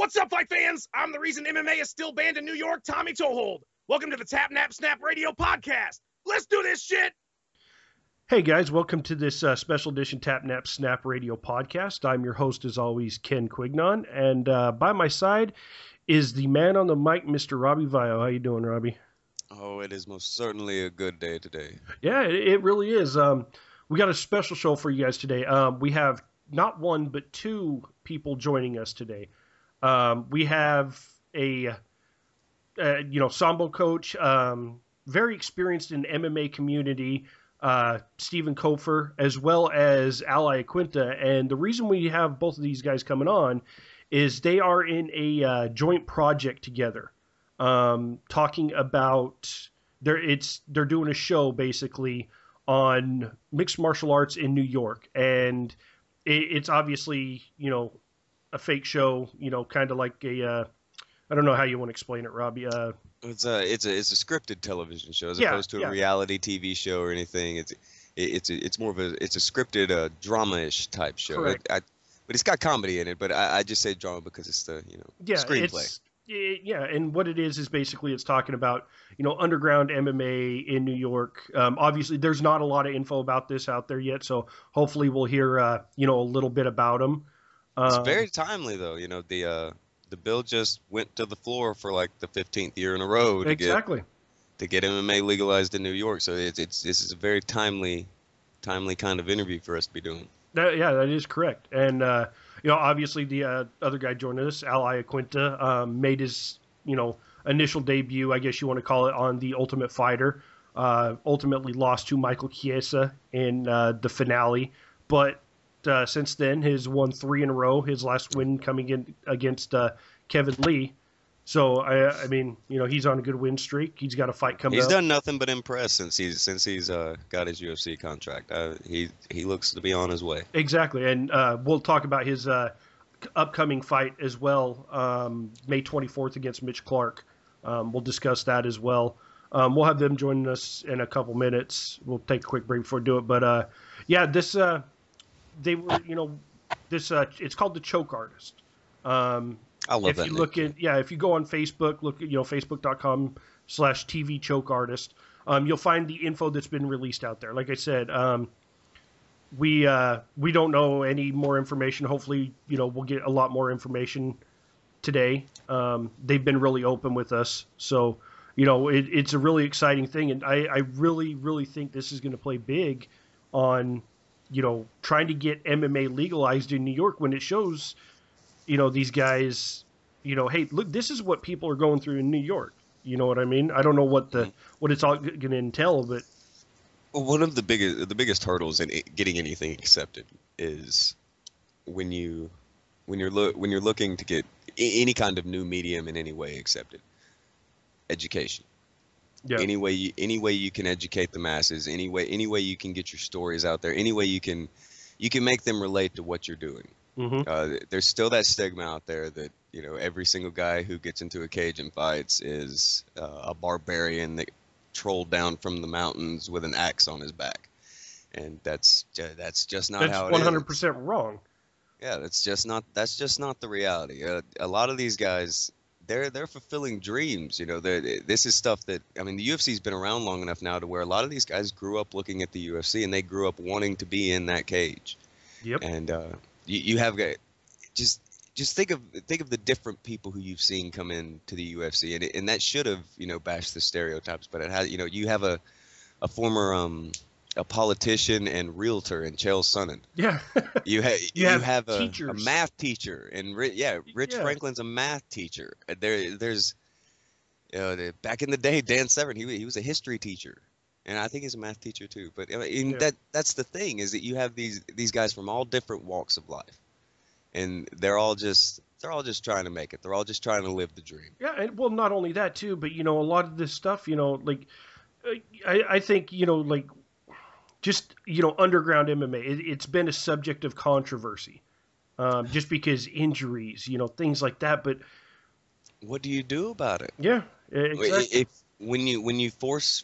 What's up, fight fans? I'm the reason MMA is still banned in New York, Tommy Toehold. Welcome to the Tap Nap Snap Radio Podcast. Let's do this shit! Hey guys, welcome to this special edition Tap Nap Snap Radio Podcast. I'm your host, as always, Ken Quignon, and by my side is the man on the mic, Mr. Robbie Vio. How you doing, Robbie? Oh, it is most certainly a good day today. Yeah, it really is. We got a special show for you guys today. We have not one, but two people joining us today. We have a Sambo coach, very experienced in MMA community, Stephen Koepfer, as well as Iaquinta. And the reason we have both of these guys coming on is they are in a joint project together, talking about they're doing a show basically on mixed martial arts in New York, and it's obviously a fake show, kind of like a I don't know how you want to explain it, Robbie. It's a scripted television show as opposed to a reality TV show or anything. It's more of a scripted drama-ish type show. But it's got comedy in it. But I just say drama because it's the screenplay. And what it is basically it's talking about underground MMA in New York. Obviously, there's not a lot of info about this out there yet, so hopefully we'll hear a little bit about them. It's very timely though. The bill just went to the floor for like the 15th year in a row to get MMA legalized in New York. So this is a very timely kind of interview for us to be doing. That is correct. And obviously the other guy joining us, Iaquinta, made his initial debut, I guess you want to call it, on The Ultimate Fighter. Ultimately lost to Michael Chiesa in the finale, but since then has won 3 in a row. His last win coming in against Kevin Lee. So I mean, he's on a good win streak. He's got a fight coming up. He's done nothing but impress since he's got his UFC contract. He looks to be on his way. Exactly, and we'll talk about his upcoming fight as well, May 24th against Mitch Clark. We'll discuss that as well. We'll have them joining us in a couple minutes. We'll take a quick break before we do it, but this. They were, it's called The Choke Artist. I love if that. You look at, if you go on Facebook, look at, facebook.com/TV Choke Artist, you'll find the info that's been released out there. Like I said, we don't know any more information. Hopefully, we'll get a lot more information today. They've been really open with us. So, it's a really exciting thing. And I really, really think this is going to play big on trying to get MMA legalized in New York when it shows, these guys, hey, look, this is what people are going through in New York. You know what I mean? I don't know what it's all going to entail, but one of the biggest hurdles in getting anything accepted is when you're looking to get any kind of new medium in any way accepted. Education. Yeah. Any way you can educate the masses, any way you can get your stories out there, any way you can make them relate to what you're doing. Mm-hmm. There's still that stigma out there that every single guy who gets into a cage and fights is a barbarian that trolled down from the mountains with an axe on his back, and that's just not how it is. That's 100% wrong. Yeah, that's just not the reality. A lot of these guys, they're fulfilling dreams. This is stuff that, I mean, the UFC's been around long enough now to where a lot of these guys grew up looking at the UFC and they grew up wanting to be in that cage. Yep. And you have just think of the different people who you've seen come into the UFC, and that should have bashed the stereotypes, but it has. You have a former a politician and realtor in Chael Sonnen. Yeah. You have a teachers. A math teacher, and Rich Franklin's a math teacher. There's back in the day, Dan Severn, he was a history teacher, and I think he's a math teacher too. But that's the thing, is that you have these guys from all different walks of life, and they're all just trying to make it. They're all just trying to live the dream. Yeah, and well, not only that too, but a lot of this stuff, I think just underground MMA, it's been a subject of controversy, just because injuries, things like that. But what do you do about it? Yeah, exactly. When you force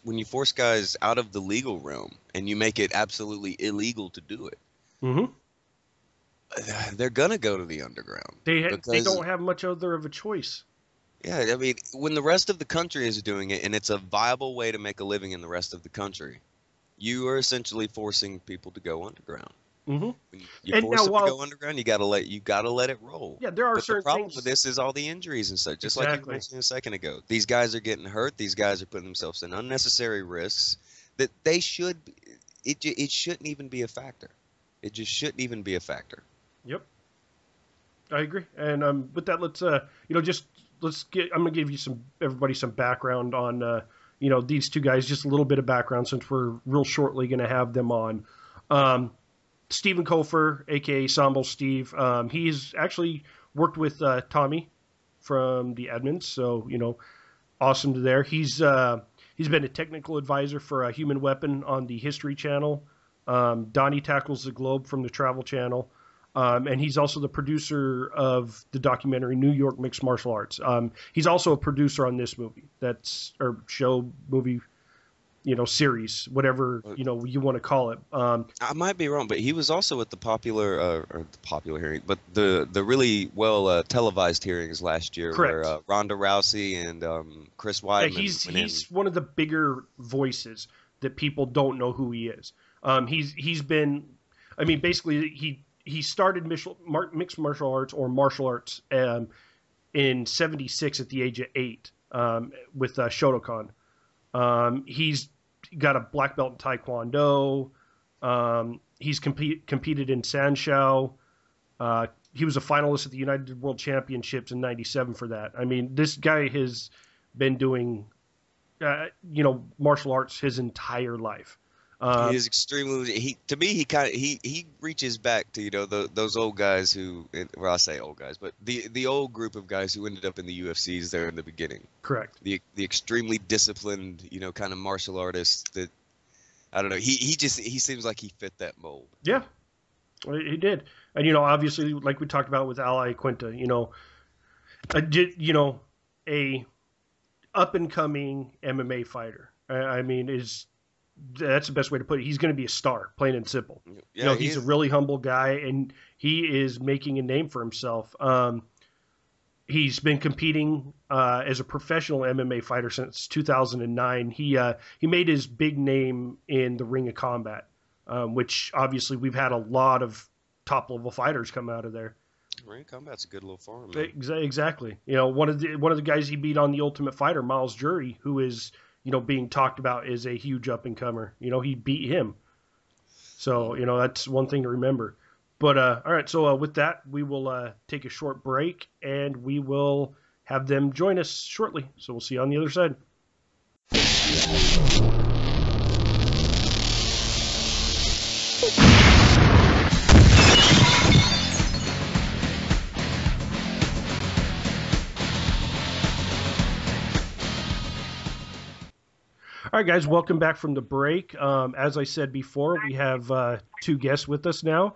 guys out of the legal realm and you make it absolutely illegal to do it, mm-hmm. they're gonna go to the underground They because don't have much other of a choice. yeah, I mean, when the rest of the country is doing it and it's a viable way to make a living in the rest of the country, you are essentially forcing people to go underground. Mm-hmm. When you And force now, them to while go underground, you gotta let it roll. yeah, there are But the certain problem with things. this is all the injuries and such. Just like you Exactly. mentioned a second ago, these guys are getting hurt. These guys are putting themselves in unnecessary risks that they should. It shouldn't even be a factor. It just shouldn't even be a factor. Yep, I agree. And with that, let's let's get. I'm gonna give you everybody some background on these two guys. Just a little bit of background since we're real shortly gonna have them on. Um, Stephen Koepfer, aka Sambo Steve. He's actually worked with Tommy from the Edmonds, so awesome to there. He's been a technical advisor for a Human Weapon on the History Channel. Donnie Tackles the Globe from the Travel Channel. And he's also the producer of the documentary New York Mixed Martial Arts. He's also a producer on this movie. Movie, series, whatever, you want to call it. I might be wrong, but he was also at the popular hearing, but the really well televised hearings last year, Correct. where Ronda Rousey and Chris Weidman. Yeah, he's one of the bigger voices that people don't know who he is. He's been, I mean, basically he started mixed martial arts or martial arts in '76 at the age of 8 with Shotokan. He's got a black belt in Taekwondo. He's competed in Sanshou. He was a finalist at the United World Championships in '97 for that. I mean, this guy has been doing, martial arts his entire life. He is extremely. He reaches back to those old guys who, well, I say old guys, but the old group of guys who ended up in the UFCs there in the beginning. Correct. The extremely disciplined, kind of martial artists that, I don't know. He seems like he fit that mold. Yeah, he did. And obviously, like we talked about with Iaquinta, a up and coming MMA fighter. I mean, that's the best way to put it. He's going to be a star, plain and simple. Yeah, he's a really humble guy, and he is making a name for himself. He's been competing as a professional MMA fighter since 2009. He made his big name in the Ring of Combat, which obviously we've had a lot of top level fighters come out of there. Ring of Combat's a good little forum. Exactly. One of the guys he beat on the Ultimate Fighter, Miles Jury, who is being talked about as a huge up and comer. He beat him. So that's one thing to remember. But all right, so with that, we will take a short break, and we will have them join us shortly. So we'll see you on the other side. All right, guys, welcome back from the break. As I said before, we have two guests with us now,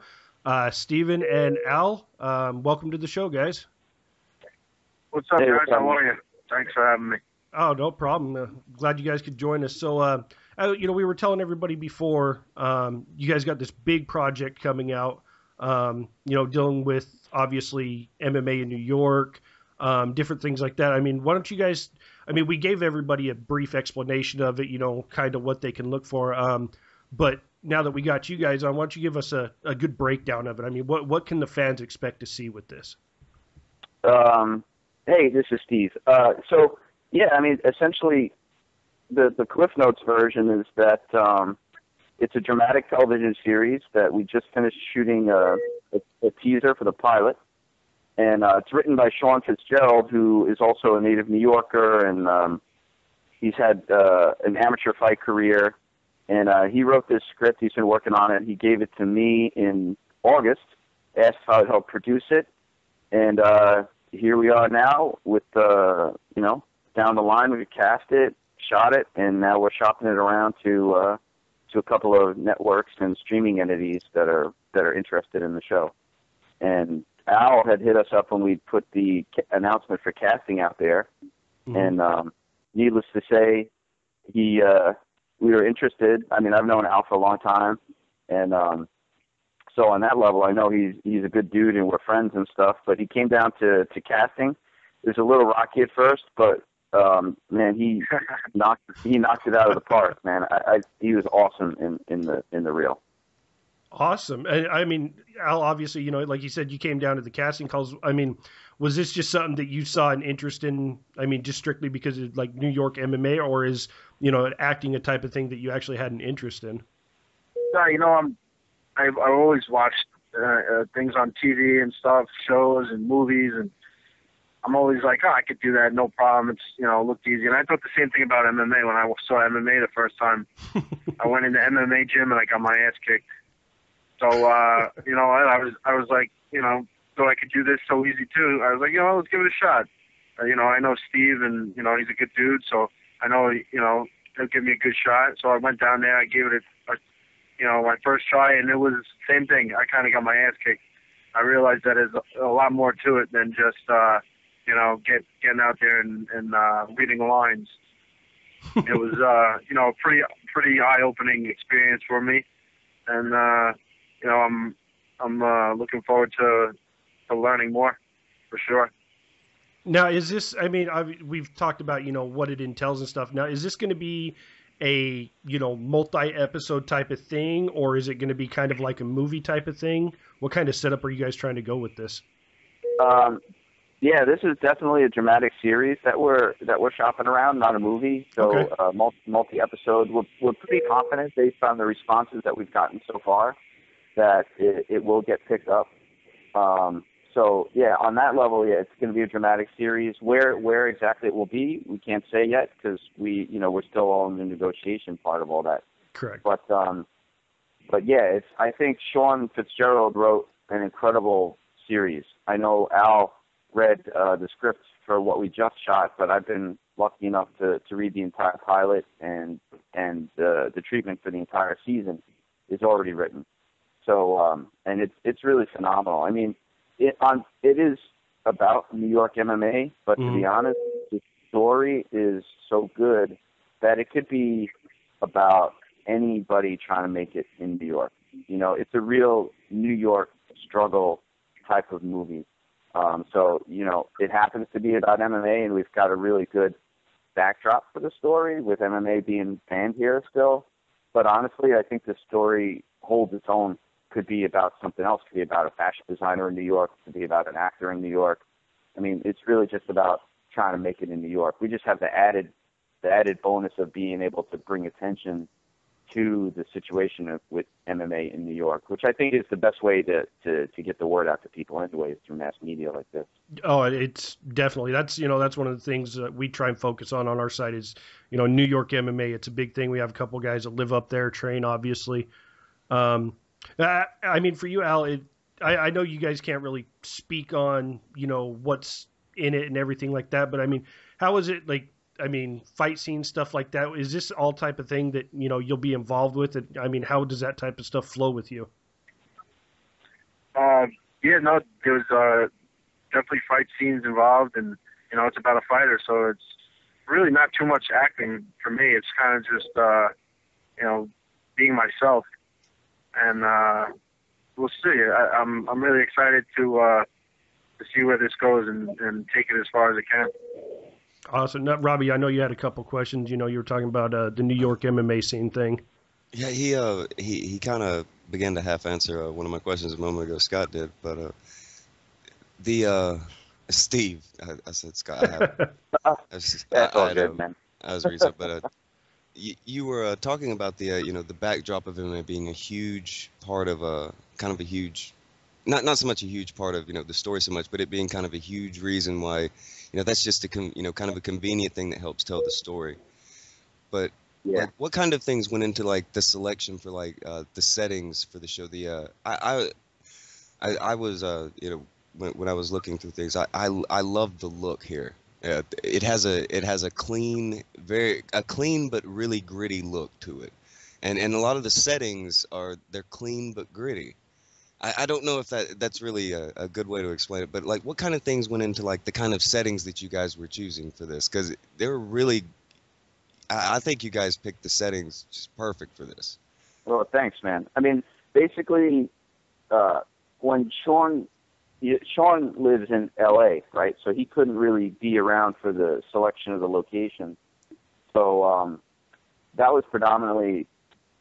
Steven and Al. Welcome to the show, guys. What's up, guys? How are you? Thanks for having me. Oh, no problem. Glad you guys could join us. So, we were telling everybody before, you guys got this big project coming out, dealing with, obviously, MMA in New York, different things like that. I mean, why don't you guys... we gave everybody a brief explanation of it, kind of what they can look for. But now that we got you guys on, why don't you give us a good breakdown of it? I mean, what can the fans expect to see with this? Hey, this is Steve. Essentially, the Cliff Notes version is that it's a dramatic television series that we just finished shooting a teaser for the pilot. And it's written by Sean Fitzgerald, who is also a native New Yorker, and he's had an amateur fight career. And he wrote this script. He's been working on it. He gave it to me in August, asked if I would help produce it. And here we are now with, down the line. We cast it, shot it, and now we're shopping it around to a couple of networks and streaming entities that are interested in the show. And Al had hit us up when we put the announcement for casting out there, and needless to say, we were interested. I mean, I've known Al for a long time, and So on that level, I know he's a good dude and we're friends and stuff. But he came down to casting. It was a little rocky at first, but man, he knocked it out of the park, man. He was awesome in the reel. Awesome. I mean, Al, obviously, you know, like you said, you came down to the casting calls. I mean, was this just something that you saw an interest in? I mean, just strictly because of like New York MMA, or is, you know, acting a type of thing that you actually had an interest in? You know, I've always watched things on TV and stuff, shows and movies, and I'm always like, oh, I could do that, no problem. It's, you know, it looked easy. And I thought the same thing about MMA when I saw MMA the first time. I went into MMA gym and I got my ass kicked. So, you know, I was like, you know, so I could do this so easy too. I was like, you know, let's give it a shot. You know, I know Steve, and you know, he's a good dude, so I know, you know, he'll give me a good shot. So I went down there, I gave it you know, my first try, and it was the same thing. I kind of got my ass kicked. I realized that there's a lot more to it than just, you know, getting out there and reading lines. It was, you know, a pretty eye-opening experience for me, and you know, I'm looking forward to learning more, for sure. Now, is this, I mean, we've talked about, you know, what it entails and stuff. Now, is this going to be a, you know, multi-episode type of thing, or is it going to be kind of like a movie type of thing? What kind of setup are you guys trying to go with this? Yeah, this is definitely a dramatic series that we're shopping around, not a movie. So Okay. Multi-episode. We're pretty confident based on the responses that we've gotten so far that it will get picked up. So yeah, on that level, yeah, it's going to be a dramatic series. Where exactly it will be, we can't say yet because we're still all in the negotiation part of all that. Correct. But yeah, I think Sean Fitzgerald wrote an incredible series. I know Al read the script for what we just shot, but I've been lucky enough to read the entire pilot, and the treatment for the entire season is already written. So and it's really phenomenal. I mean, it is about New York MMA, but to be honest, the story is so good that it could be about anybody trying to make it in New York. You know, it's a real New York struggle type of movie. So, you know, it happens to be about MMA, and we've got a really good backdrop for the story with MMA being banned here still. But honestly, I think the story holds its own. Could be about something else. Could be about a fashion designer in New York. Could be about an actor in New York. I mean, it's really just about trying to make it in New York. We just have the added bonus of being able to bring attention to the situation with MMA in New York, which I think is the best way to get the word out to people anyway, through mass media like this. Oh, it's definitely, that's one of the things that we try and focus on our side is, you know, New York MMA. It's a big thing. We have a couple guys that live up there, train, obviously. I mean, for you, Al, I know you guys can't really speak on, you know, what's in it and everything like that, but I mean, how is it like? I mean, fight scene stuff like that. Is this all type of thing that, you know, you'll be involved with? I mean, how does that type of stuff flow with you? Yeah, no, there's definitely fight scenes involved, and you know, it's about a fighter, so it's really not too much acting for me. It's kind of just you know, being myself, and we'll see. I'm really excited to see where this goes and take it as far as it can. Awesome. Now, Robbie, I know you had a couple questions. You know, you were talking about the New York MMA scene thing. Yeah, he kind of began to half answer one of my questions a moment ago. Scott did, but the Steve, I said Scott. That's all good, man. I was reading something, but you were talking about the you know, the backdrop of MMA being a huge part of kind of a huge, not so much a huge part of, you know, the story so much, but it being kind of a huge reason why, you know, that's just you know, kind of a convenient thing that helps tell the story. But Yeah. like, what kind of things went into like the selection for like the settings for the show? I was you know, when I was looking through things, I love the look here. It has a clean but really gritty look to it, and a lot of the settings they're clean but gritty. I don't know if that's really a good way to explain it, but like, what kind of things went into like the kind of settings that you guys were choosing for this? Because they were really, I think you guys picked the settings just perfect for this. Well, thanks, man. I mean, basically, when Sean lives in L.A., right? So he couldn't really be around for the selection of the location. So that was predominantly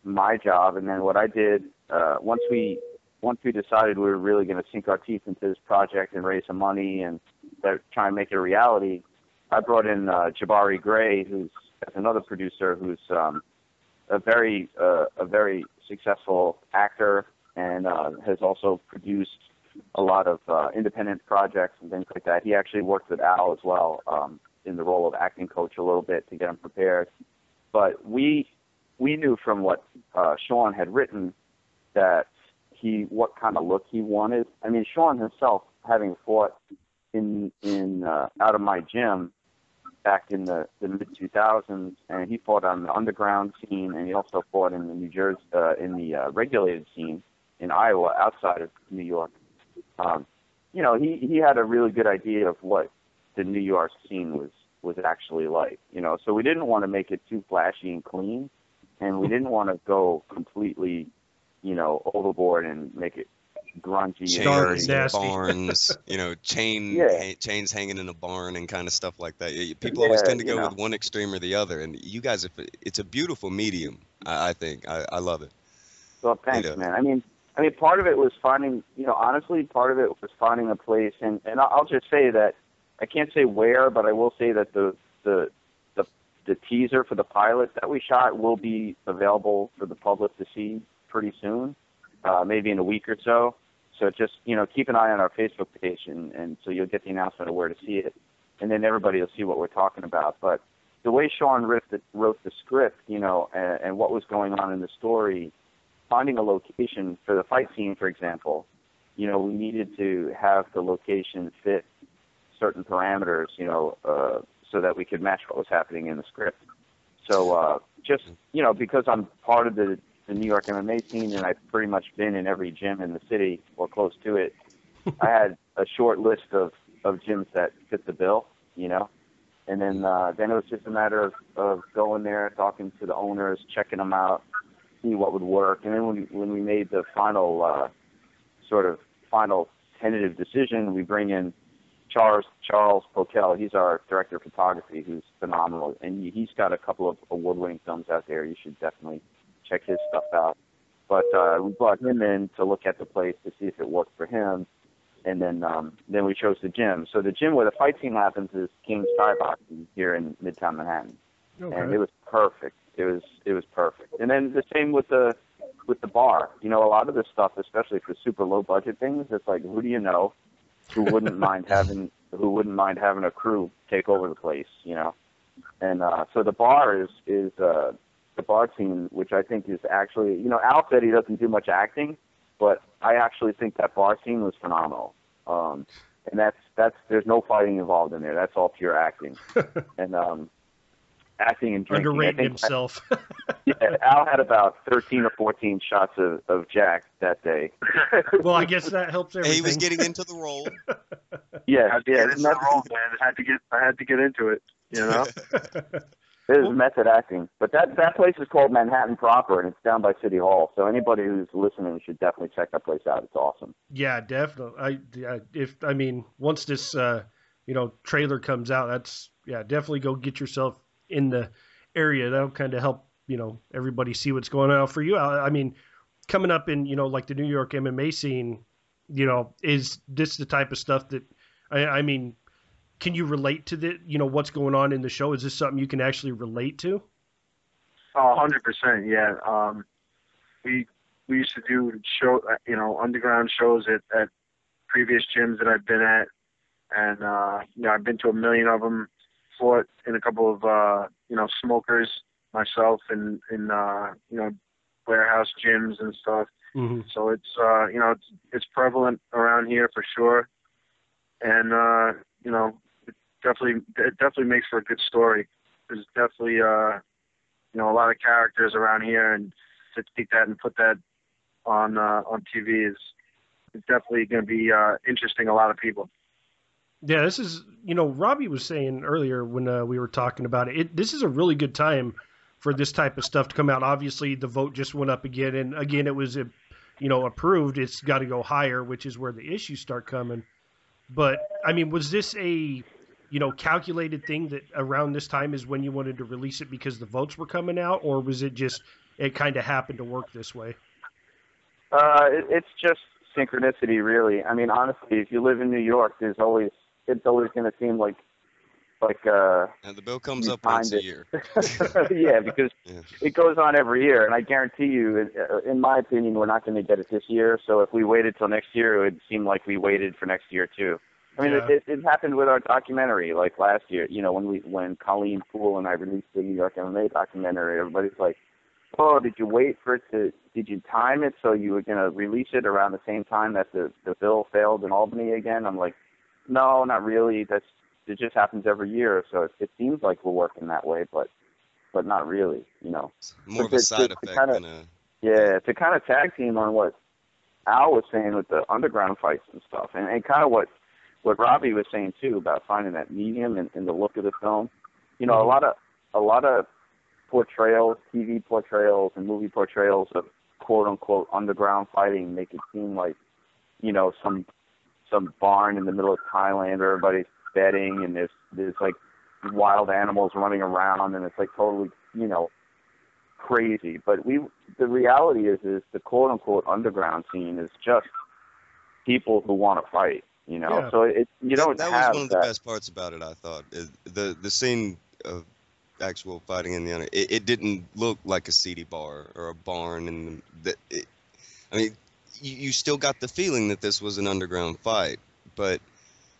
my job. And then what I did once we decided we were really going to sink our teeth into this project and raise some money and try and make it a reality, I brought in Jabari Gray, who's another producer who's a very successful actor and has also produced a lot of independent projects and things like that. He actually worked with Al as well in the role of acting coach a little bit to get him prepared. But we knew from what Sean had written that what kind of look he wanted. I mean, Sean himself, having fought in out of my gym back in the mid 2000s, and he fought on the underground scene, and he also fought in the New Jersey in the regulated scene in Iowa, outside of New York. You know, he had a really good idea of what the New York scene was actually like. You know, so we didn't want to make it too flashy and clean, and we didn't want to go completely, you know, overboard and make it grungy Chains, and barns, you know, chains hanging in a barn and kind of stuff like that. People always tend to go with one extreme or the other, and you guys, it's a beautiful medium. I think I love it. Well, thanks, man. I mean, part of it was finding, you know, honestly, part of it was finding a place, and I'll just say that I can't say where, but I will say that the teaser for the pilot that we shot will be available for the public to see pretty soon, maybe in a week or so. So just, you know, keep an eye on our Facebook page, and so you'll get the announcement of where to see it, and then everybody will see what we're talking about. But the way Sean wrote the script, you know, and what was going on in the story, finding a location for the fight scene, for example, you know, we needed to have the location fit certain parameters, you know, so that we could match what was happening in the script. So just, you know, because I'm part of the New York MMA scene, and I've pretty much been in every gym in the city or close to it, I had a short list of gyms that fit the bill, you know, and then it was just a matter of going there, talking to the owners, checking them out, see what would work, and then when we made the final final tentative decision, we bring in Charles Pokel. He's our director of photography, who's phenomenal, and he's got a couple of award-winning films out there. You should definitely check his stuff out. But we brought him in to look at the place to see if it worked for him, and then we chose the gym. So the gym where the fight scene happens is King's Skyboxing here in Midtown Manhattan, and it was perfect. It was perfect. And then the same with the bar. You know, a lot of this stuff, especially for super low budget things, it's like, who do you know who wouldn't mind having a crew take over the place, you know? And so the bar is the bar scene, which I think is actually, you know, Al said he doesn't do much acting, but I actually think that bar scene was phenomenal. And that's there's no fighting involved in there. That's all pure acting. And acting and drinking. Underrating himself. Al had about 13 or 14 shots of Jack that day. Well, I guess that helps everything. He was getting into the role. Yeah, I had to get into it, you know. It is method acting. But that place is called Manhattan proper, and it's down by City Hall. So anybody who's listening should definitely check that place out. It's awesome. Yeah, definitely. Once this trailer comes out, definitely go get yourself in the area. That'll kind of help, you know, everybody see what's going on. For you, I mean, coming up in, you know, like the New York MMA scene, you know, is this the type of stuff that, I mean, can you relate to what's going on in the show? Is this something you can actually relate to? 100%, yeah. We used to do underground shows at previous gyms that I've been at, and I've been to a million of them. Fought in a couple of smokers myself in warehouse gyms and stuff. Mm-hmm. So it's prevalent around here for sure, and it definitely makes for a good story. There's definitely a lot of characters around here, and to take that and put that on TV is definitely going to be interesting to a lot of people. Yeah, this is, Robbie was saying earlier when we were talking about it, this is a really good time for this type of stuff to come out. Obviously, the vote just went up again, and again, it was approved, it's got to go higher, which is where the issues start coming. But I mean, was this a calculated thing that around this time is when you wanted to release it because the votes were coming out, or was it just it kind of happened to work this way? It's just synchronicity, really. I mean, honestly, if you live in New York, it's always going to seem like and the bill comes up once a year. Yeah, because it goes on every year, and I guarantee you, in my opinion, we're not going to get it this year. So if we waited till next year, it would seem like we waited for next year too. I mean, it happened with our documentary, like last year. When Colleen Poole and I released the New York MMA documentary, everybody's like, "Oh, did you wait for it to? Did you time it so you were going to release it around the same time that the bill failed in Albany again?" I'm like, "No, not really. It just happens every year, so it seems like we're working that way, but not really, More of a side effect than a... Yeah, to kind of tag team on what Al was saying with the underground fights and stuff, and kind of what Robbie was saying too about finding that medium and the look of the film. A lot of portrayals, TV portrayals and movie portrayals of quote unquote underground fighting make it seem like, some barn in the middle of Thailand where everybody's betting and there's like wild animals running around and it's like totally, crazy. But the reality is the quote unquote underground scene is just people who want to fight, Yeah. So you don't that have was one of the best parts about it, I thought. The scene of actual fighting in the under, it didn't look like a seedy bar or a barn, and you still got the feeling that this was an underground fight, but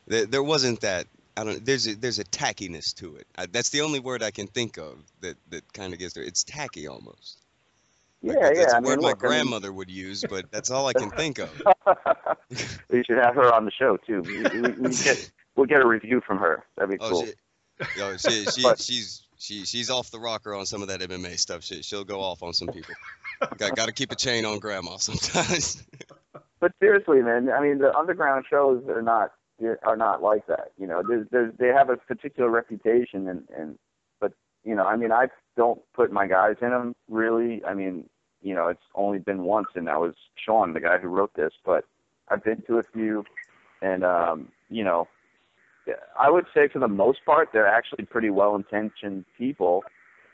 there wasn't that. I don't. There's a tackiness to it. That's the only word I can think of that kind of gets there. It's tacky almost. That's a word my grandmother would use, but that's all I can think of. We should have her on the show too. We'll get a review from her. That'd be cool. She's off the rocker on some of that MMA stuff. She'll go off on some people. Got to keep a chain on grandma sometimes. But seriously, man, I mean, the underground shows are not like that. They have a particular reputation, but I don't put my guys in them really. I mean, it's only been once, and that was Sean, the guy who wrote this. But I've been to a few, and I would say for the most part, they're actually pretty well-intentioned people.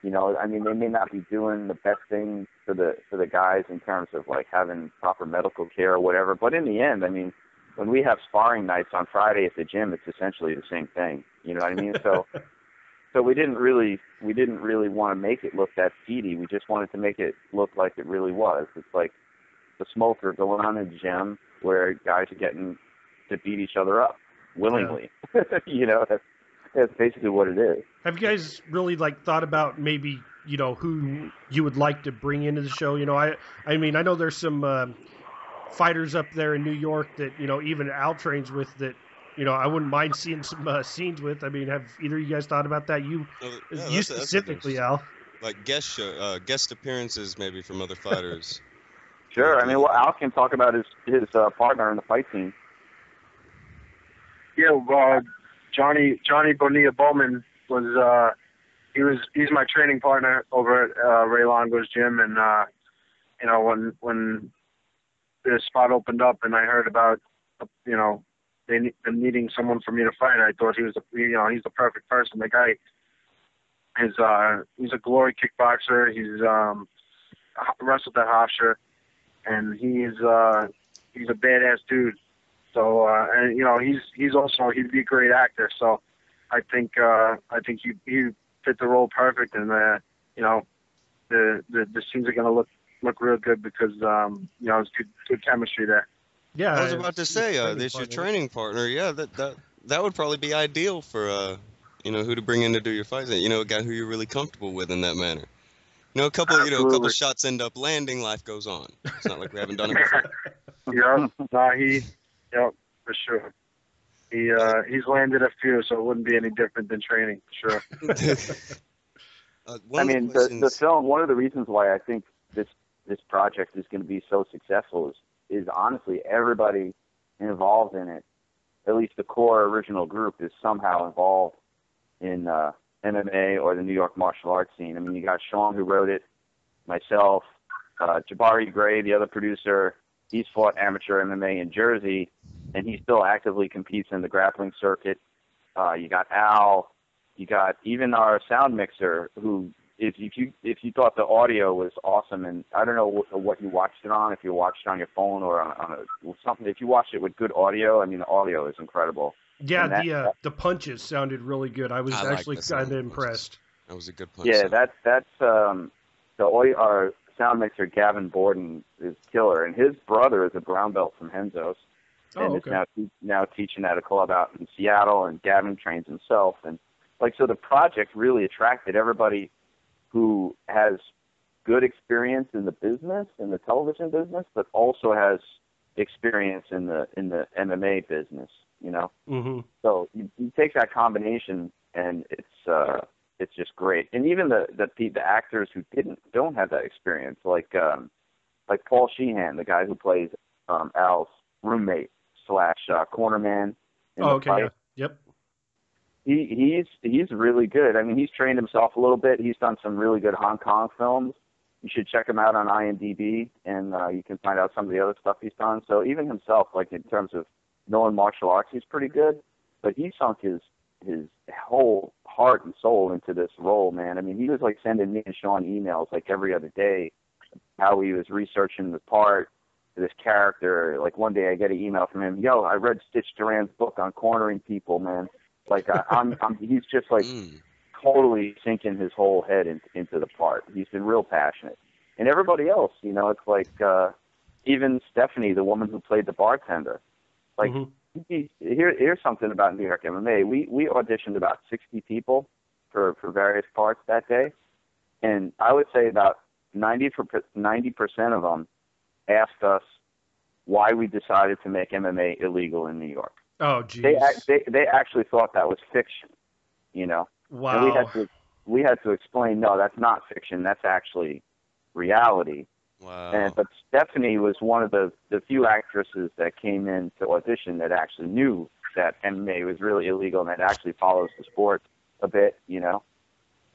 I mean, they may not be doing the best thing for the guys in terms of like having proper medical care or whatever. But in the end, I mean, when we have sparring nights on Friday at the gym, it's essentially the same thing. You know what I mean? So we didn't really want to make it look that seedy. We just wanted to make it look like it really was. It's like the smoker going on in the gym where guys are getting to beat each other up willingly. Yeah. That's basically what it is. Have you guys really thought about maybe who you would like to bring into the show? I mean, I know there's some fighters up there in New York that even Al trains with that I wouldn't mind seeing some scenes with. I mean, have either of you guys thought about that? You specifically, Al. Like guest appearances maybe from other fighters. Sure. I mean, Al can talk about his partner in the fight team. Yeah, Johnny Bonilla Bowman was he's my training partner over at Ray Longo's gym, and when the spot opened up and I heard about them needing someone for me to fight, I thought he was he's the perfect person. The guy he's a glory kickboxer. He's wrestled at Hofstra, and he's a badass dude. So and he'd be a great actor. So I think he fit the role perfect, and the scenes are gonna look real good because it's good chemistry there. Yeah, I was about to say this your training partner. Yeah, that would probably be ideal for who to bring in to do your fights. A guy who you're really comfortable with in that manner. A couple shots end up landing, life goes on. It's not like we haven't done it before. For sure. He's landed a few, so it wouldn't be any different than training, for sure. I mean, the film. One of the reasons why I think this project is going to be so successful is honestly everybody involved in it. At least the core original group is somehow involved in MMA or the New York martial arts scene. I mean, you got Sean who wrote it, myself, Jabari Gray, the other producer, He's fought amateur MMA in Jersey, and he still actively competes in the grappling circuit. You got Al, you got even our sound mixer, who if you thought the audio was awesome, and I don't know what you watched it on, if you watched it on your phone or on something, if you watched it with good audio, I mean the audio is incredible. Yeah, the punches sounded really good. I was actually kind of impressed. That was a good punch. Yeah, that's our sound mixer Gavin Borden is killer, and his brother is a brown belt from Henzo's, and is now teaching at a club out in Seattle, and Gavin trains himself, and so the project really attracted everybody who has good experience in the business, in the television business, but also has experience in the MMA business, Mm-hmm. So you take that combination, and it's just great. And even the actors who don't have that experience, like Paul Sheehan, the guy who plays Al's roommate / cornerman. Yeah. Yep. He's really good. I mean, he's trained himself a little bit. He's done some really good Hong Kong films. You should check him out on IMDb, and you can find out some of the other stuff he's done. So even himself, in terms of knowing martial arts, he's pretty good. But he sunk his whole heart and soul into this role, man. I mean, he was sending me and Sean emails every other day, how he was researching the part, this character. One day I get an email from him, yo, I read Stitch Duran's book on cornering people, man. He's just totally sinking his whole head into the part. He's been real passionate. And everybody else, it's even Stephanie, the woman who played the bartender. Here's something about New York MMA. We auditioned about 60 people for various parts that day. And I would say about 90% of them asked us why we decided to make MMA illegal in New York. Oh, geez. They actually thought that was fiction, Wow. And we had to explain, no, that's not fiction. That's actually reality. Wow. But Stephanie was one of the few actresses that came in to audition that actually knew that MMA was really illegal and that actually follows the sport a bit,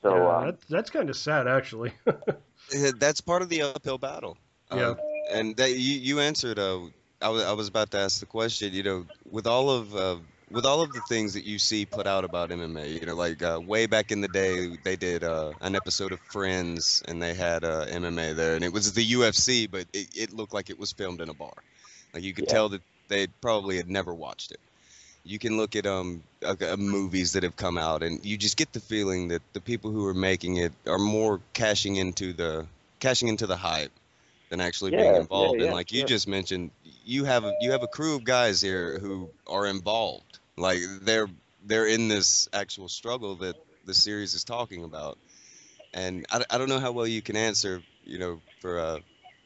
So yeah, that's kind of sad, actually. That's part of the uphill battle. Yeah. And that you answered. I was about to ask the question. With all of the things that you see put out about MMA, way back in the day, they did an episode of Friends, and they had MMA there, and it was the UFC, but it looked like it was filmed in a bar. You could tell that they probably had never watched it. You can look at movies that have come out, and you just get the feeling that the people who are making it are more cashing into the hype than actually being involved. And you just mentioned, you have a crew of guys here who are involved. They're in this actual struggle that the series is talking about. And I don't know how well you can answer, for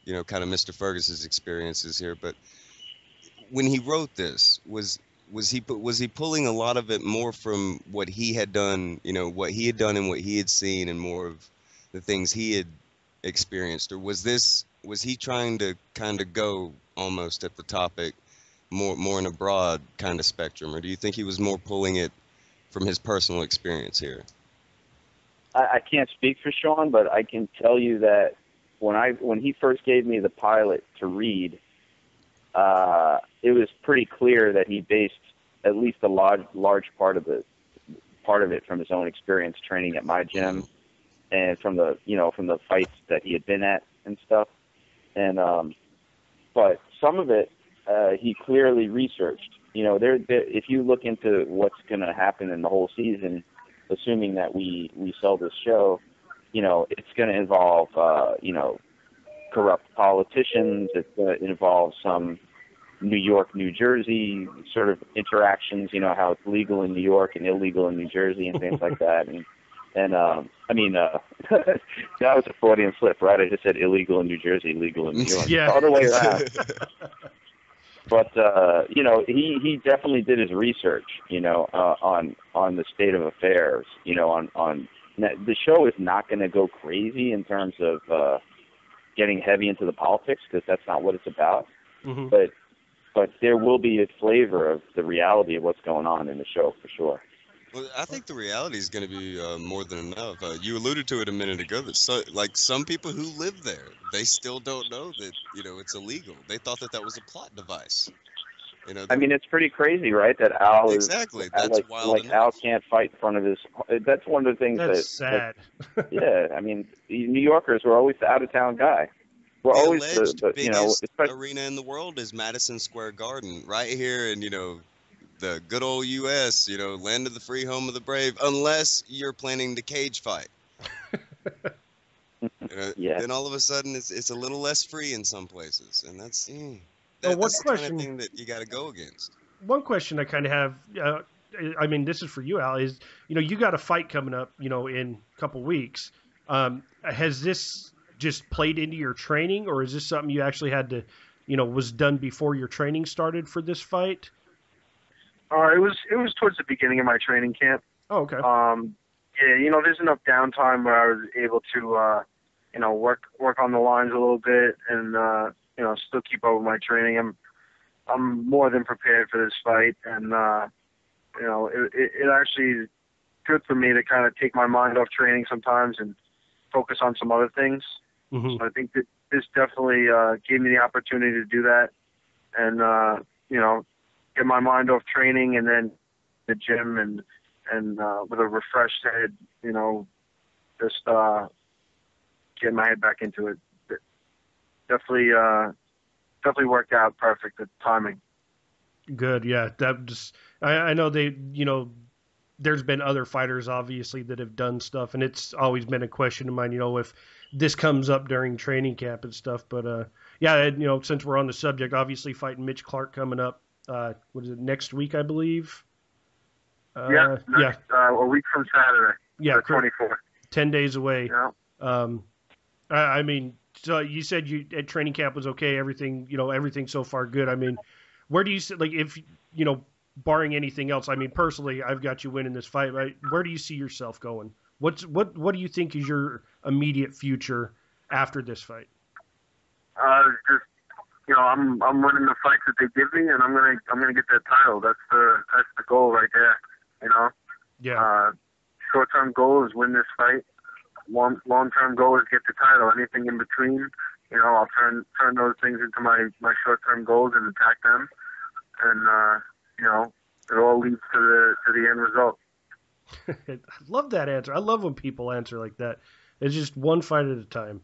kind of Mr. Fergus's experiences here, but when he wrote this, was he pulling a lot of it more from what he had done, what he had done and what he had seen, and more of the things he had experienced, or was he trying to kind of go almost at the topic more in a broad kind of spectrum, or do you think he was more pulling it from his personal experience here? I can't speak for Sean, but I can tell you that when he first gave me the pilot to read, it was pretty clear that he based at least a large part of it from his own experience training at my gym, and from the fights that he had been at and stuff. And but some of it he clearly researched. If you look into what's going to happen in the whole season, assuming that we sell this show, it's going to involve corrupt politicians. It's going to involve some New York, New Jersey sort of interactions. How it's legal in New York and illegal in New Jersey and things like that. And that was a Freudian slip, right? I just said illegal in New Jersey, legal in New York. Yeah. All the way around. But he definitely did his research, on the state of affairs. On the show is not going to go crazy in terms of getting heavy into the politics, because that's not what it's about. Mm-hmm. But there will be a flavor of the reality of what's going on in the show for sure. Well, I think the reality is going to be more than enough. You alluded to it a minute ago that like some people who live there, they still don't know that it's illegal. They thought that that was a plot device. I mean, it's pretty crazy, right? That Al is Exactly. That's wild like Al enough. can't fight in front of his. That's one of the things That's that. sad. Yeah, I mean, New Yorkers were always the out of town guy. We're The always alleged the biggest especially. arena in the world is Madison Square Garden, right here in the good old U.S. Land of the free, home of the brave. Unless you're planning the cage fight. Yeah. Then all of a sudden it's a little less free in some places, and that's Well, that's the kind of thing that you got to go against. one question I kind of have, I mean, this is for you, Al, is, you got a fight coming up, in a couple weeks. Has this just played into your training, or is this something you actually had to, was done before your training started for this fight? It was towards the beginning of my training camp. Oh, okay. Yeah, there's enough downtime where I was able to, work on the lines a little bit and, still keep up with my training. I'm more than prepared for this fight, and it actually is good for me to kind of take my mind off training sometimes and focus on some other things. Mm-hmm. So I think that this definitely gave me the opportunity to do that, and get my mind off training and then the gym and with a refreshed head, just get my head back into it. Definitely worked out perfect, the timing. Good, yeah. That just I know they, there's been other fighters obviously that have done stuff, and it's always been a question of mine, if this comes up during training camp and stuff. But yeah, since we're on the subject, obviously fighting Mitch Clark coming up. What is it, next week, I believe? Yeah. A week from Saturday. Yeah, the 24th. 10 days away. Yeah. I mean, so you said you at training camp was okay. Everything, everything so far good. I mean, where do you see, like, if, barring anything else, I mean, personally, I've got you winning this fight, right? Where do you see yourself going? What do you think is your immediate future after this fight? Just, I'm winning the fights that they give me, and I'm gonna get that title. That's the goal right there. Yeah. Short-term goal is win this fight. Long-term goal is get the title. Anything in between, I'll turn those things into my short-term goals and attack them, and it all leads to the end result. I love that answer. I love when people answer like that. It's just one fight at a time.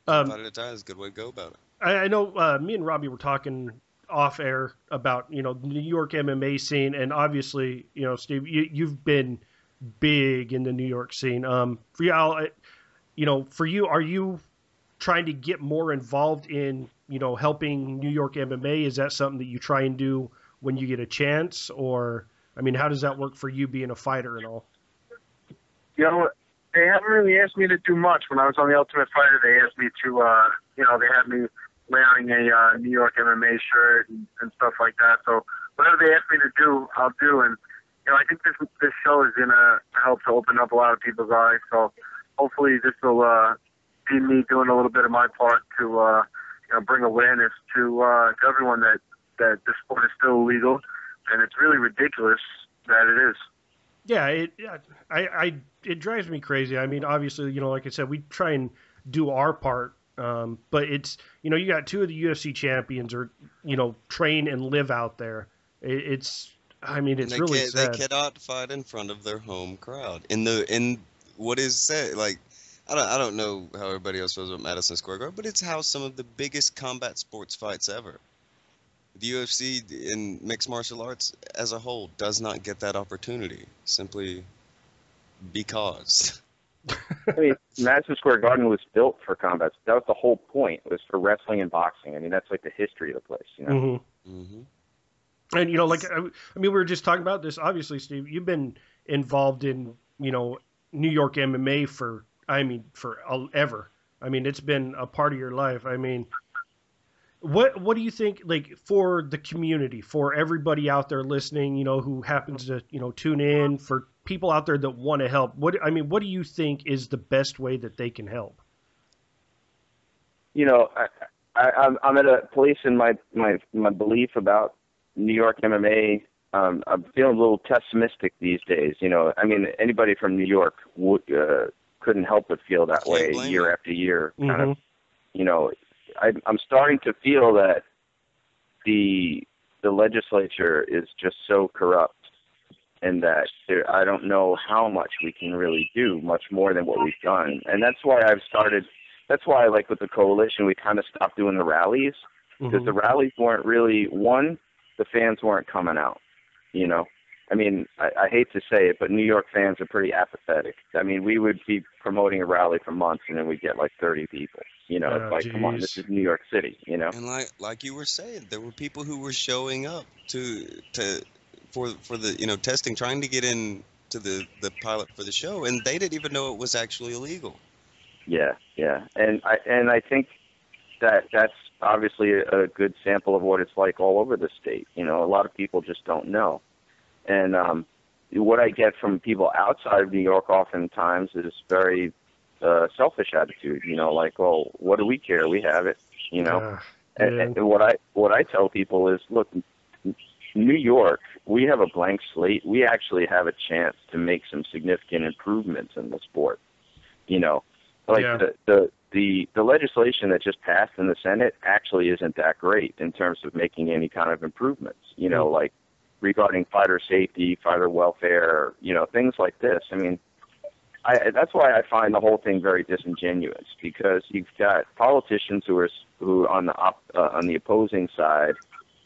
One fight at a time is a good way to go about it. I know me and Robbie were talking off air about, the New York MMA scene, and obviously, Steve, you've been big in the New York scene. For you, Al, for you, are you trying to get more involved in, helping New York MMA? Is that something that you try and do when you get a chance? Or, I mean, how does that work for you being a fighter and all? They haven't really asked me to do much. When I was on The Ultimate Fighter, they asked me to, they had me wearing a New York MMA shirt and stuff like that. So whatever they ask me to do, I'll do. And, I think this show is going to help to open up a lot of people's eyes. So hopefully this will be me doing a little bit of my part to, bring awareness to everyone that the sport is still illegal. And it's really ridiculous that it is. Yeah, it drives me crazy. I mean, obviously, like I said, we try and do our part, but it's, you got two of the UFC champions or, train and live out there. It's really sad. They cannot fight in front of their home crowd. In what is said, like, I don't know how everybody else feels about Madison Square Garden, but it's how some of the biggest combat sports fights ever. The UFC in mixed martial arts as a whole does not get that opportunity simply because. I mean, Madison Square Garden was built for combat. That was the whole point. It was for wrestling and boxing. I mean, that's like the history of the place, Mm-hmm. Mm-hmm. And, like, I mean, we were just talking about this. Obviously, Steve, you've been involved in, New York MMA forever. I mean, it's been a part of your life. I mean, what do you think, like, for the community, for everybody out there listening, who happens to, tune in, for people out there that want to help? What do you think is the best way that they can help? I'm at a place in my belief about New York MMA I'm feeling a little pessimistic these days. You know, I mean, anybody from New York couldn't help but feel that Can't way blame year you. after year. Kind of, you know, I'm starting to feel that the legislature is just so corrupt, and that I don't know how much we can really do, much more than what we've done. And that's why that's why, like with the coalition, we kind of stopped doing the rallies, because the rallies weren't really, the fans weren't coming out, you know. I mean, I hate to say it, but New York fans are pretty apathetic. I mean, we would be promoting a rally for months, and then we'd get like 30 people. You know, it's like, come on, this is New York City, you know. And like you were saying, there were people who were showing up for the testing, trying to get in to the pilot for the show, and they didn't even know it was actually illegal. Yeah, and I think that's obviously a good sample of what it's like all over the state. You know, a lot of people just don't know. And what I get from people outside of New York oftentimes is very selfish attitude. You know, like, well, what do we care? We have it. You know, and what I tell people is, look, New York, we have a blank slate. We actually have a chance to make some significant improvements in the sport. You know, like the legislation that just passed in the Senate actually isn't that great in terms of making any kind of improvements. You know, like regarding fighter safety, fighter welfare, you know, things like this. I mean, that's why I find the whole thing very disingenuous, because you've got politicians who on the opposing side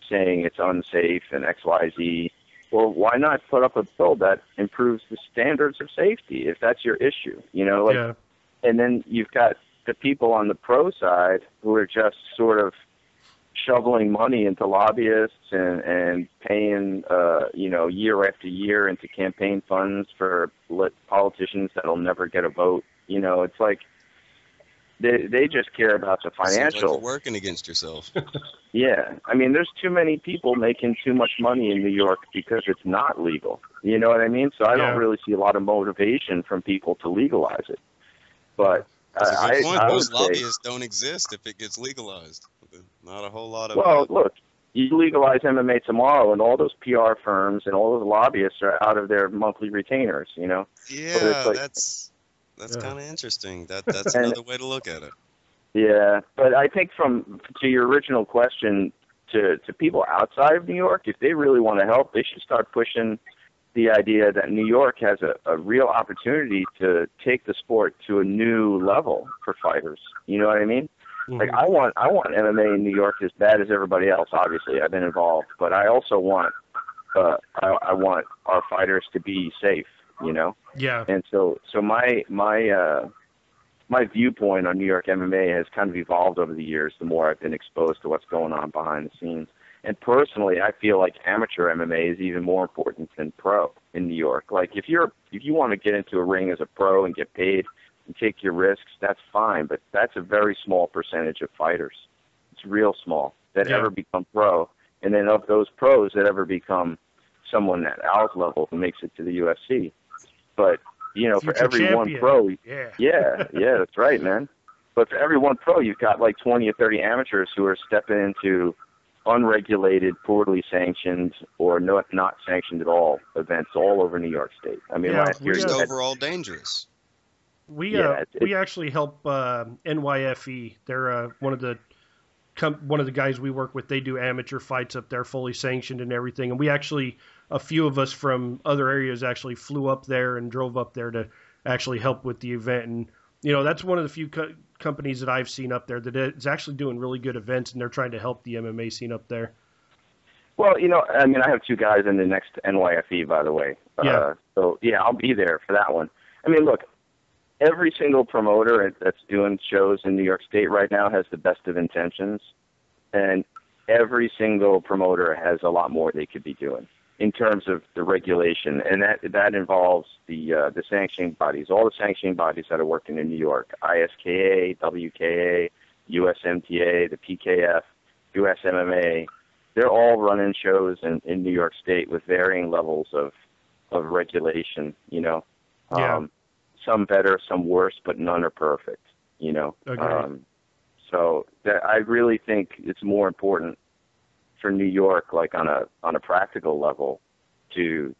saying it's unsafe and XYZ. Well, why not put up a bill that improves the standards of safety if that's your issue? You know, like, and then you've got the people on the pro side who are just sort of shoveling money into lobbyists and paying, you know, year after year into campaign funds for politicians that'll never get a vote. You know, it's like they just care about the financial. Seems like you're working against yourself. Yeah, I mean, there's too many people making too much money in New York because it's not legal. You know what I mean? So I don't really see a lot of motivation from people to legalize it. But Most lobbyists don't exist if it gets legalized. Not a whole lot of. Well, look, you legalize MMA tomorrow, and all those PR firms and all those lobbyists are out of their monthly retainers. You know. Yeah, like, that's kind of interesting. That's another way to look at it. Yeah, but I think to your original question, to people outside of New York, if they really want to help, they should start pushing the idea that New York has a real opportunity to take the sport to a new level for fighters. You know what I mean? Like, I want MMA in New York as bad as everybody else. Obviously, I've been involved, but I also want I want our fighters to be safe. You know? Yeah. And so my viewpoint on New York MMA has kind of evolved over the years. The more I've been exposed to what's going on behind the scenes. And personally, I feel like amateur MMA is even more important than pro in New York. Like, if you want to get into a ring as a pro and get paid and take your risks, that's fine. But that's a very small percentage of fighters. It's real small that ever become pro. And then of those pros that ever become someone at Al's level who makes it to the UFC. But, you know, for every one pro, that's right, man. But for every one pro, you've got like 20 or 30 amateurs who are stepping into unregulated, poorly sanctioned, or not sanctioned at all events all over New York State. I mean, last year just overall dangerous. We actually help NYFE. They're one of the guys we work with. They do amateur fights up there, fully sanctioned and everything. And we actually, a few of us from other areas actually flew up there and drove up there to actually help with the event. And, you know, that's one of the few companies that I've seen up there that is actually doing really good events, and they're trying to help the MMA scene up there. Well, you know, I mean, I have two guys in the next NYFE, by the way. So, yeah, I'll be there for that one. I mean, look, every single promoter that's doing shows in New York State right now has the best of intentions, and every single promoter has a lot more they could be doing in terms of the regulation, and that involves the sanctioning bodies, all the sanctioning bodies that are working in New York: ISKA, WKA, USMTA, the PKF, USMMA. They're all running shows in New York State with varying levels of regulation. You know, some better, some worse, but none are perfect. You know, so I really think it's more important for New York, like on a practical level, to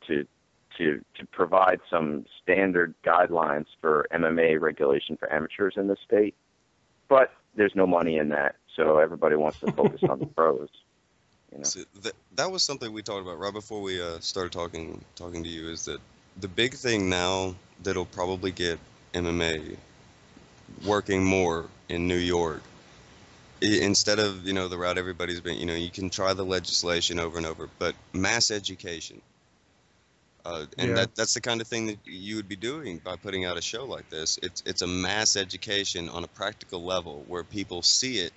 provide some standard guidelines for MMA regulation for amateurs in the state. But there's no money in that, so everybody wants to focus on the pros. You know? So that was something we talked about right before we started talking to you, is that the big thing now that'll probably get MMA working more in New York, instead of, the route everybody's been, you can try the legislation over and over, but mass education. And that's the kind of thing that you would be doing by putting out a show like this. It's a mass education on a practical level where people see it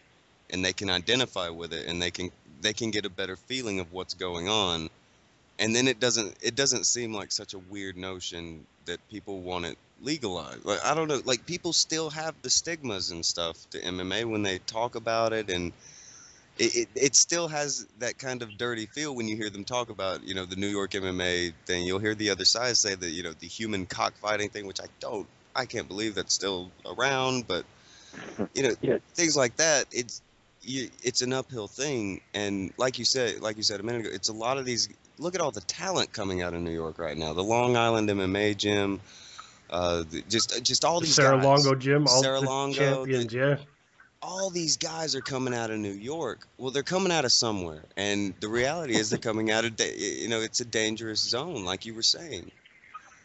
and they can identify with it, and they can get a better feeling of what's going on. And then it doesn't seem like such a weird notion that people want it legalized. Like, I don't know, like, people still have the stigmas and stuff to MMA when they talk about it, and it still has that kind of dirty feel when you hear them talk about, the New York MMA thing. You'll hear the other side say that, the human cockfighting thing, which I can't believe that's still around, but things like that, it's an uphill thing. And like you said a minute ago, it's a lot of these. Look at all the talent coming out of New York right now. The Long Island MMA gym, just all these Sarah guys. Longo gym, all Sarah the Longo, champions, all these guys are coming out of New York. Well, they're coming out of somewhere, and the reality is they're coming out of it's a dangerous zone, like you were saying.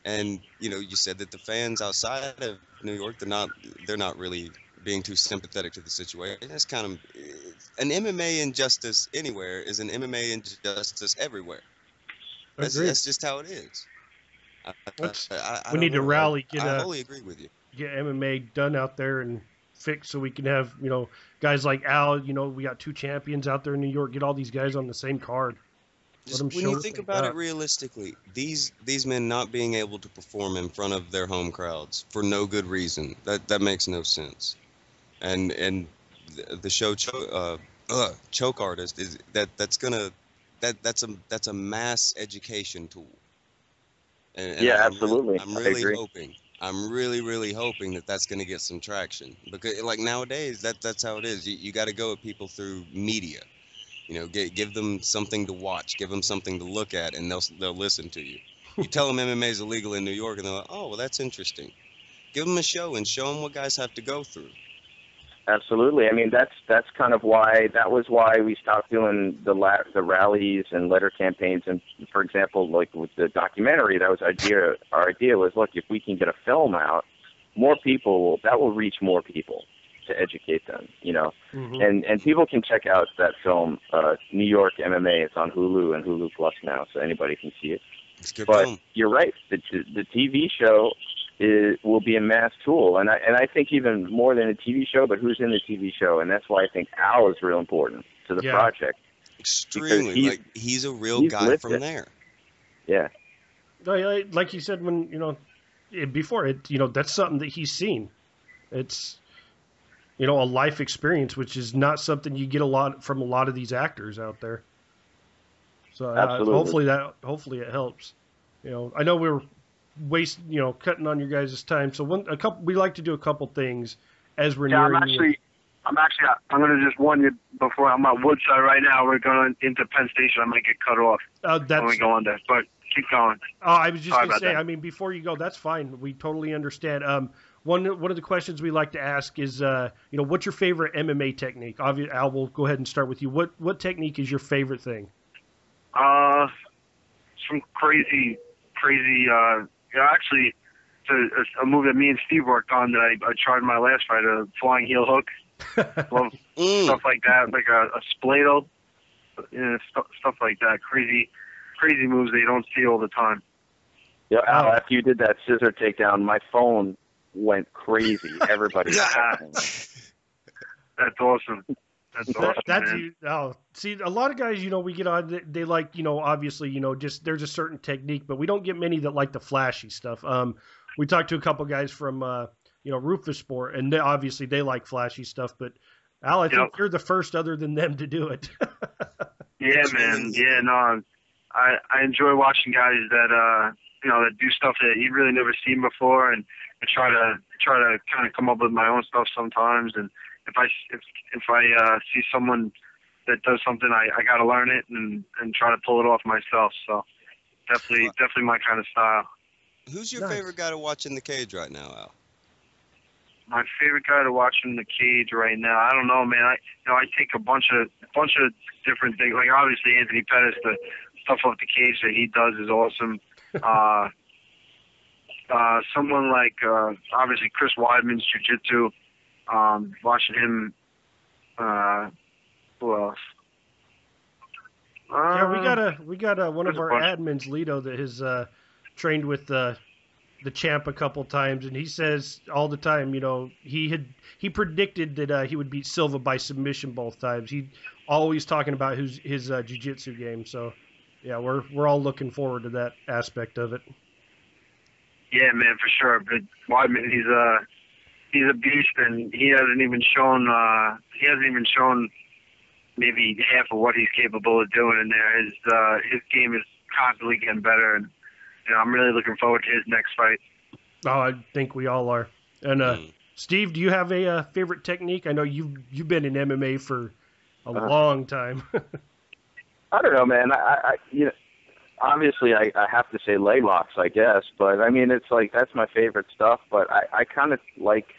And you said that the fans outside of New York, they're not really being too sympathetic to the situation. That's kind of an MMA injustice anywhere is an MMA injustice everywhere. That's just how it is. We need to rally. I wholly agree with you. Get MMA done out there and fixed so we can have guys like Al. We got 2 champions out there in New York. Get all these guys on the same card. When you think about it realistically, these men not being able to perform in front of their home crowds for no good reason, that makes no sense. And the show choke artist is that's a mass education tool. And absolutely. I'm really hoping that that's going to get some traction, because like nowadays that's how it is. You got to go at people through media. Give them something to watch, give them something to look at, and they'll listen to you. You tell them MMA is illegal in New York, and they're like, oh, well, that's interesting. Give them a show and show them what guys have to go through. Absolutely. I mean, that's kind of why we stopped doing the rallies and letter campaigns. And for example, like with the documentary, our idea was, look, if we can get a film out, that will reach more people to educate them, Mm-hmm. And people can check out that film, New York MMA. It's on Hulu and Hulu Plus now, so anybody can see it. It's a good but film. You're right. The TV show will be a mass tool, and I think even more than a TV show, but who's in the TV show, and that's why I think Al is real important to the project. Extremely, he's a real guy from there. Yeah. Like you said before, that's something that he's seen. It's a life experience, which is not something you get a lot from a lot of these actors out there. So hopefully it helps. I know we're cutting on your guys' time. So we like to do a couple things as we're nearing. I'm going to just warn you before. I'm at Woodside right now. We're going into Penn Station. I might get cut off when we go on there. But keep going. I was just going to say, before you go, that's fine. We totally understand. One of the questions we like to ask is, what's your favorite MMA technique? Obviously, Al, we'll go ahead and start with you. What technique is your favorite thing? Some crazy. Actually, it's a move that me and Steve worked on that I tried in my last fight, a flying heel hook. Love stuff like that, like a spladle, stuff like that. Crazy moves that you don't see all the time. Yeah, Al, after you did that scissor takedown, my phone went crazy. Everybody. That's awesome. See, a lot of guys, we get on, they like, obviously, just there's a certain technique, but we don't get many that like the flashy stuff. We talked to a couple guys from, Rufus Sport, and obviously they like flashy stuff, but Al, I think you're the first other than them to do it. Yeah, man. Yeah, no, I enjoy watching guys that, that do stuff that you've really never seen before, and try to kind of come up with my own stuff sometimes. And if I see someone that does something, I got to learn it and try to pull it off myself. So Definitely my kind of style. Who's your Nice. favorite guy to watch in the cage right now, Al? My favorite guy to watch in the cage right now, I don't know, man. I take a bunch of different things. Like obviously Anthony Pettis, the stuff off the cage that he does is awesome. Someone like obviously Chris Weidman's jiu-jitsu. Watching him. Who else? Yeah, we got one of there's a our bunch. admins, Lito, that has trained with the champ a couple times, and he says all the time, he predicted that he would beat Silva by submission both times. He always talking about his jiu-jitsu game. So yeah, we're all looking forward to that aspect of it. Yeah, man, for sure. But Weidman, he's a beast, and he hasn't even shown maybe half of what he's capable of doing in there. His game is constantly getting better, and I'm really looking forward to his next fight. Oh, I think we all are. And Steve, do you have a favorite technique? I know you've been in MMA for a long time. I don't know, man. I obviously I have to say leg locks, I guess, but I mean it's like that's my favorite stuff. But I kind of like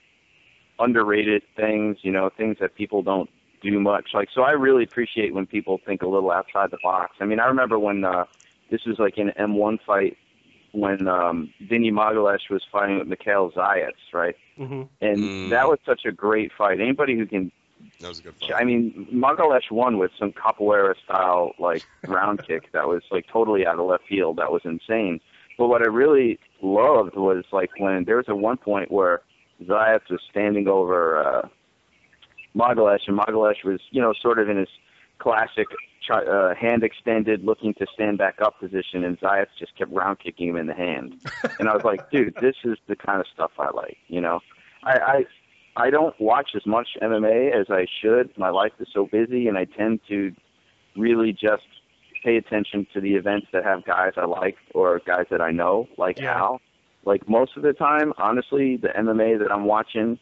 underrated things, things that people don't do much. Like, so I really appreciate when people think a little outside the box. I mean, I remember when this was like an M1 fight when Vinny Magalesh was fighting with Mikhail Zayats, right? Mm-hmm. And that was such a great fight. Anybody who can. That was a good fight. I mean, Magalesh won with some capoeira style like round kick that was like totally out of left field. That was insane. But what I really loved was like when there was at one point where Zayats was standing over Magalesh, and Magalesh was, sort of in his classic hand extended, looking to stand back up position, and Zayats just kept round kicking him in the hand. And I was like, dude, this is the kind of stuff I like. I don't watch as much MMA as I should. My life is so busy, and I tend to really just pay attention to the events that have guys I like or guys that I know, like Al. Like most of the time, honestly, the MMA that I'm watching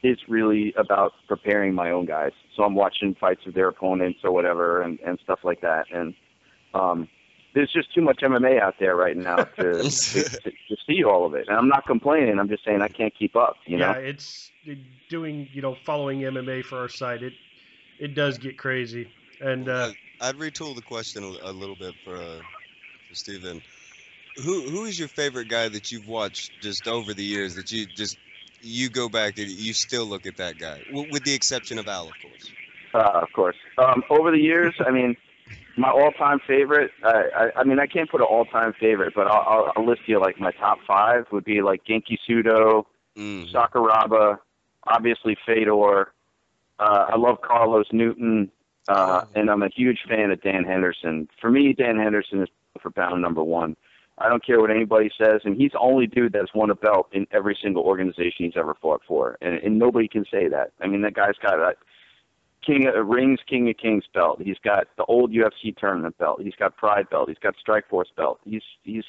is really about preparing my own guys. So I'm watching fights of their opponents or whatever and stuff like that. And there's just too much MMA out there right now to see all of it. And I'm not complaining. I'm just saying I can't keep up, Yeah, it's doing, following MMA for our site. It does get crazy. And I'd retool the question a little bit for Steven. Who is your favorite guy that you've watched just over the years that you go back and you still look at that guy, with the exception of Al, of course? Of course. Over the years, I mean, my all-time favorite, I mean, I can't put an all-time favorite, but I'll list you like my top 5 would be like Genki Sudo, Sakuraba, obviously Fedor. I love Carlos Newton, and I'm a huge fan of Dan Henderson. For me, Dan Henderson is for pound number 1. I don't care what anybody says, and he's the only dude that's won a belt in every single organization he's ever fought for, and nobody can say that. I mean, that guy's got a King of Kings belt. He's got the old UFC tournament belt. He's got Pride belt. He's got Strikeforce belt. He's just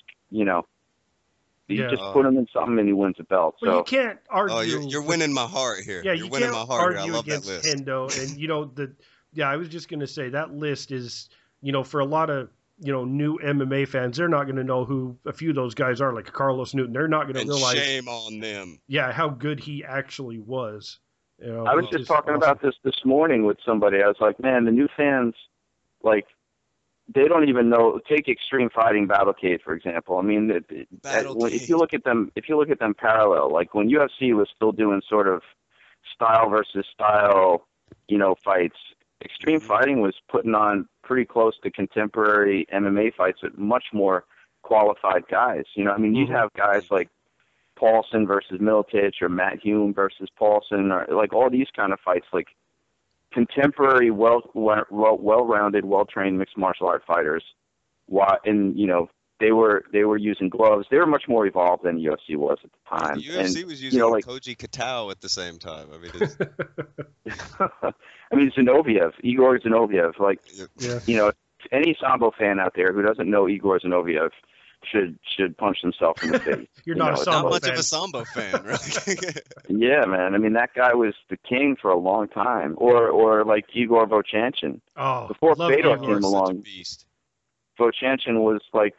put him in something and he wins a belt. Well, so you can't argue. Oh, you're winning my heart here. Yeah, you're you winning can't my heart here. I argue love that against list. Hendo, and I was just gonna say that list is, for a lot of new MMA fans, they're not going to know who a few of those guys are, like Carlos Newton. They're not going to realize. Shame on them. Yeah, how good he actually was. I was just talking about this morning with somebody. I was like, man, the new fans, like, they don't even know. Take Extreme Fighting Battlecade, for example. I mean, if you look at them parallel, like when UFC was still doing sort of style versus style, fights, Extreme Fighting was putting on pretty close to contemporary MMA fights with much more qualified guys. I mean, you'd have guys like Paulson versus Miletich or Matt Hume versus Paulson, or like all these kind of fights, like contemporary, well-rounded, well-trained mixed martial art fighters. And they were using gloves. They were much more evolved than the UFC was at the time. The UFC was using Koji Katao at the same time. I mean, Igor Zinoviev. Like, any Sambo fan out there who doesn't know Igor Zinoviev should punch himself in the face. You're not a Sambo not much fan. of a Sambo fan, right? Yeah, man. I mean, that guy was the king for a long time. Or like Igor Vochanchin. Oh, before love Fedor Igor. came along. Beast. Vochanchin was like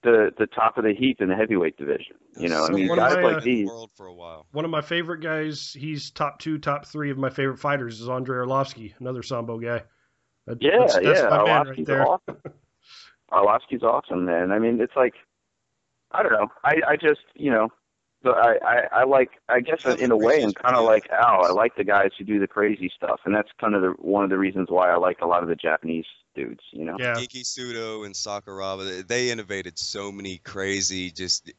the top of the heap in the heavyweight division. You know, I mean, guys like these. World for a while. One of my favorite guys, he's top 2, top 3 of my favorite fighters is Andrei Arlovsky, another Sambo guy. That's my man right there. Awesome. Arlovsky's awesome, man. I mean, it's like, I don't know. I just, you know, but I like, I guess in a way, I'm kind of like Al. I like the guys who do the crazy stuff, and that's kind of one of the reasons why I like a lot of the Japanese dudes, you know. Yeah. Iki Sudo and Sakuraba, they innovated so many crazy, just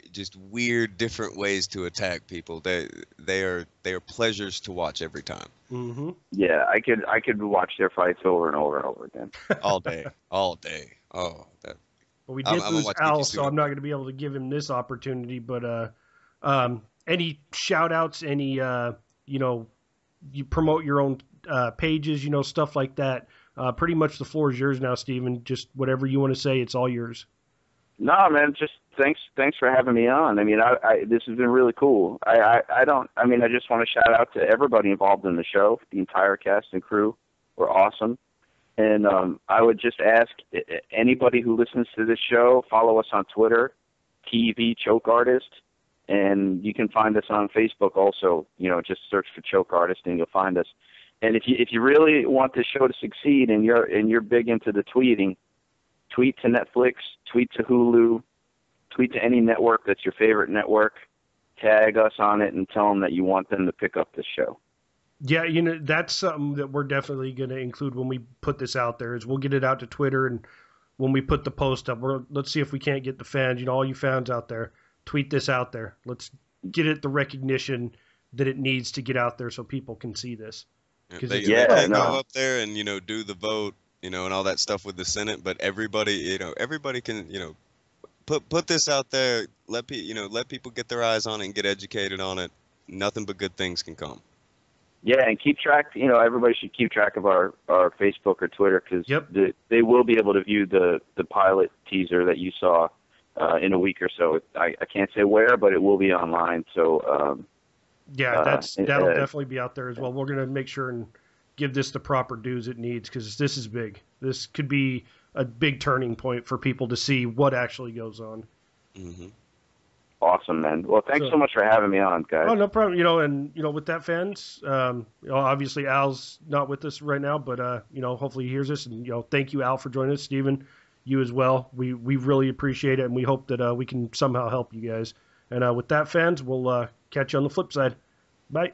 weird, different ways to attack people. They are pleasures to watch every time. Mm-hmm. Yeah, I could watch their fights over and over and over again. All day. Oh, that. But we did lose Al, so I'm not going to be able to give him this opportunity. But any shout-outs, any, you know, you promote your own pages, you know, stuff like that. Pretty much the floor is yours now, Steven. Just whatever you want to say, it's all yours. No, man, just thanks for having me on. I mean, this has been really cool. I just want to shout out to everybody involved in the show. The entire cast and crew were awesome. And I would just ask anybody who listens to this show, follow us on Twitter, TV Choke Artist, and you can find us on Facebook also. You know, just search for Choke Artist and you'll find us. And if you really want this show to succeed and you're big into the tweeting, tweet to Netflix, tweet to Hulu, tweet to any network that's your favorite network, tag us on it and tell them that you want them to pick up this show. Yeah, you know, that's something that we're definitely going to include when we put this out there, is we'll get it out to Twitter, and when we put the post up, let's see if we can't get the fans, you know, all you fans out there, tweet this out there. Let's get it the recognition that it needs to get out there so people can see this. They go up there and, you know, do the vote, you know, and all that stuff with the Senate, but everybody can, you know, put this out there, let people get their eyes on it and get educated on it. Nothing but good things can come. Yeah, and keep track, you know, everybody should keep track of our Facebook or Twitter, because they will be able to view the pilot teaser that you saw in a week or so. I can't say where, but it will be online. So that'll definitely be out there as well. We're going to make sure and give this the proper dues it needs, because this is big. This could be a big turning point for people to see what actually goes on. Mm-hmm. Awesome, man. Well, thanks so much for having me on, guys. Oh, no problem. You know, and, you know, with that, fans, you know, obviously Al's not with us right now, but, you know, hopefully he hears this. And, you know, thank you, Al, for joining us. Steven, you as well. We really appreciate it, and we hope that we can somehow help you guys. And with that, fans, we'll catch you on the flip side. Bye.